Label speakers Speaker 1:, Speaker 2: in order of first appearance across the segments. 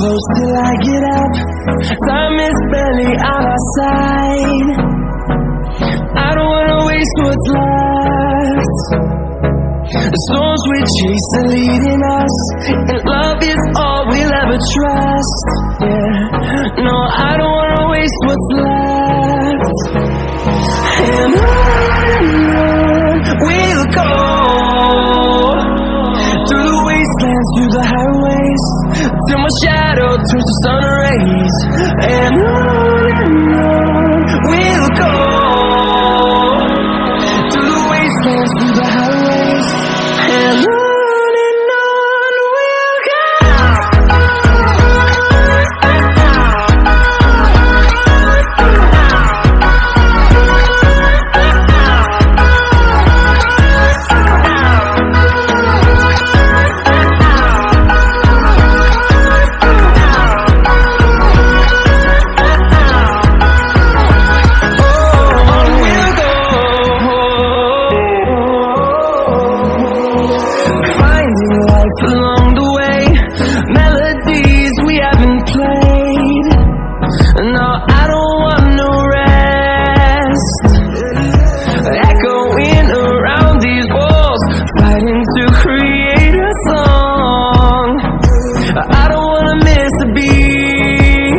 Speaker 1: close till I get up. Time is barely on our side. I don't wanna waste what's left. The storms we chase are leading us, and love is all we'll ever trust. Yeah, no, I don't wanna waste what's left. And on we'll go, through the wastelands, through the highways, till my shadow turns to sun rays. And on we'll go, through the wastelands, through the highways, and on we'll go. Along the way, melodies we haven't played. No, I don't want no rest. Echoing around these walls, fighting to create a song. I don't wanna miss a beat.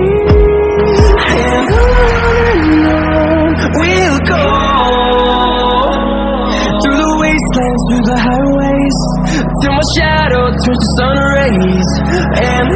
Speaker 1: And on we'll go, through the wastelands, through the highways, till my shadow turns to sun rays. And